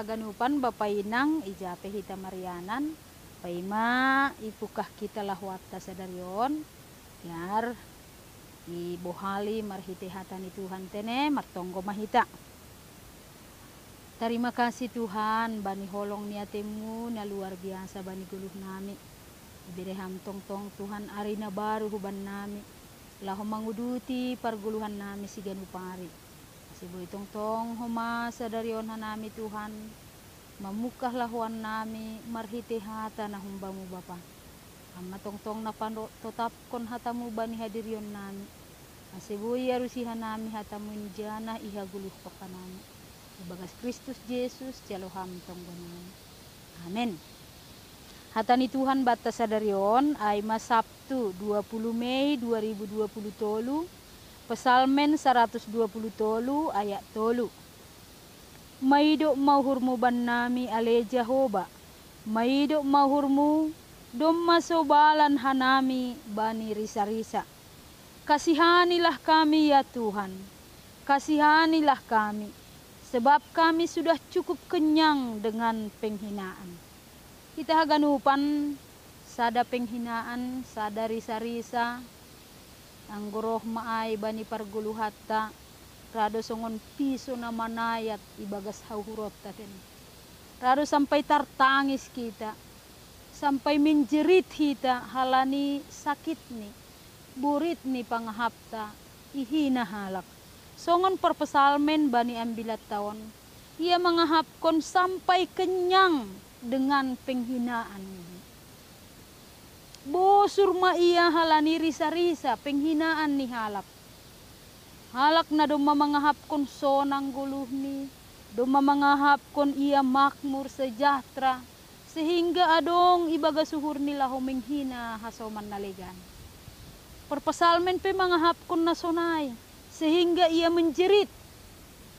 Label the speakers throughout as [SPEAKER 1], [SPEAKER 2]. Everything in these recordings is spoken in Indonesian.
[SPEAKER 1] haganupan bapainang ijape hita marianan paima ipukah kita lahwata sadaryon biar ibohali marhite hatani Tuhan tene martonggo mahita. Terima kasih Tuhan bani holong niatemu na luar biasa bani guluh nami. Ibireham tong Tuhan arina baru huban nami. Laho manguduti parguluhan nami si ganupari. Siboy tong homa sadaryon hanami Tuhan. Mamukah lahuan nami marhite hata na humbamu Bapa. Amma tong na tetapkon hatamu bani hadiryon nami. Asiboy arusihan nami hatamu injana ihaguluh pakanami. Ibagas Kristus Yesus jaloham tonggonan. Amin. Hatani Tuhan batas sadaryon ay Sabtu 20 Mei 2020 tolu. Pesalmen 120 tolu ayat tolu. Maido mahurmu ban nami ale Jehoba. Maido mahurmu domma sobalan hanami bani risa-risa. Kasihanilah kami ya Tuhan. Kasihanilah kami. Sebab kami sudah cukup kenyang dengan penghinaan. Kita haganupan sada penghinaan, sada risa-risa, anggoroh maay bani parguluhatta, rado songon piso na manayat ibagas hauhurot taten. Rado sampai tartangis kita, sampai menjerit kita halani sakit ni, burit ni pangahapta, ihina halak. Songon perpesalmen bani ambilat tahun, ia mengahapkon sampai kenyang dengan penghinaan. Bosur ma ia halani risa-risa penghinaan ni halak. Halak na doma mangahapkon sonang guluh ni, doma mangahapkon ia makmur sejahtera, sehingga adong ibaga suhur nila ho menghina hasoman nalegan. Perpesalmen pe mangahapkon na sonay. Sehingga ia menjerit,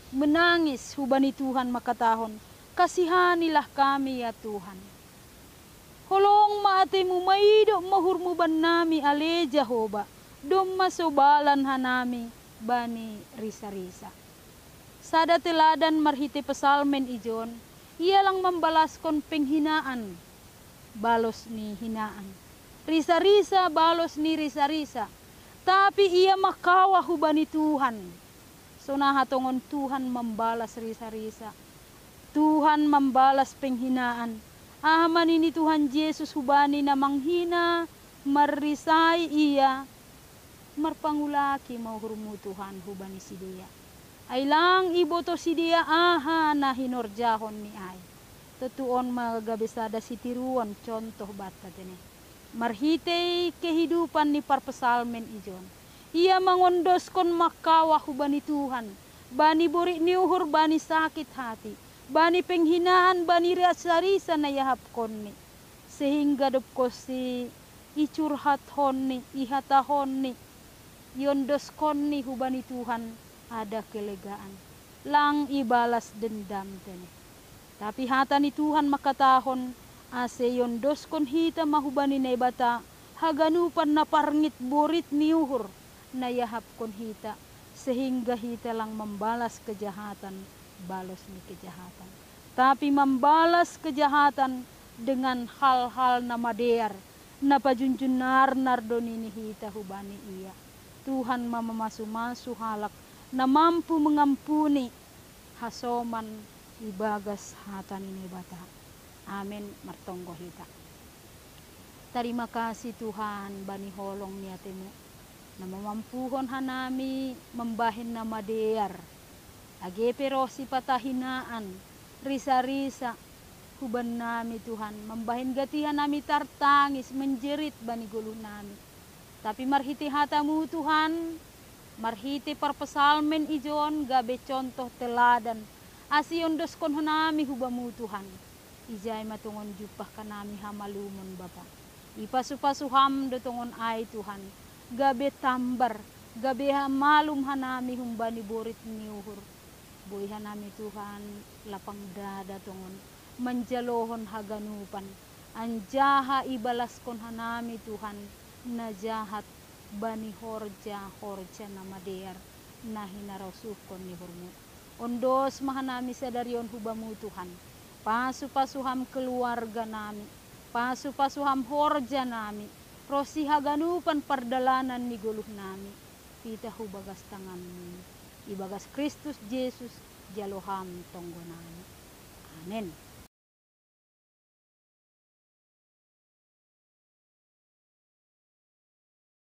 [SPEAKER 1] menangis hubani Tuhan makatahon, kasihanilah kami ya Tuhan. Holong maatemu maido mahurmu ban nami ale Jehoba, domma sobalan hanami bani risa-risa. Sada teladan marhite pesalmen ijon, ia lang membalaskon penghinaan, balos ni hinaan. Risa-risa balos ni risa-risa. Tapi ia makawa hubani Tuhan. Sonahatongon Tuhan membalas risa-risa. Tuhan membalas penghinaan. Ahaman ini Tuhan Yesus hubani na manghina, marisai ia, marpangulaki mauhurmu Tuhan hubani si dia. Ailang iboto si dia aha na hinorjahon ni ay. Tetuon magagabesada si tiruan contoh bata tene. Marhite kehidupan ni parpesalmen ijon. Ia mangondoskan makawa hubani Tuhan. Bani buri niuhur bani sakit hati. Bani penghinaan bani risa-risa na yahapkon ni. Sehingga dopko si icurhat honni, ihata honni. Yondoskon ni hubani Tuhan ada kelegaan. Lang ibalas dendam tene. Tapi hata ni Tuhan makatahon ase yondoskon hita mahubani na ibata haganupan na parngit borit niuhur na yahapkon hita sehingga hita lang membalas kejahatan balos ni kejahatan. Tapi membalas kejahatan dengan hal-hal na madear na pajunjunar nardonini hita hubani iya. Tuhan mamamasu-masu halak na mampu mengampuni hasoman ibagas hatan ini bata. Amin martonggo hita. Terima kasih Tuhan bani holong niatemu na mamampuhon hanami membahin na madear. Agepe rosi patahinaan risa-risa huban nami Tuhan membahin gatihan nami tartangis menjerit bani guluh nami. Tapi marhiti hatamu Tuhan, marhiti parpesalmen ijon gabe contoh teladan asion doskon hanami hubamu Tuhan. Ijay matungon jupah kanami hamalumon Bapa. Ipasuham dotongon ay Tuhan. Gabe tambar, gabe hamalum hanami humbani borit niuhur. Boy hanami Tuhan lapang dada tongon. Manjalohon haganupan. Anjaha ibalaskon hanami Tuhan. Na jahat bani horja na madear. Na hinarasuhkon ni hurmu. Ondos mahanami sadaryon hubamu Tuhan. pasu-pasuham keluarga nami, pasu-pasuham horja nami, prosi haganupan pardalanan ni guluh nami, pita hubagas tangan nami, ibagas Kristus Yesus jaloham tonggo nami. Amen.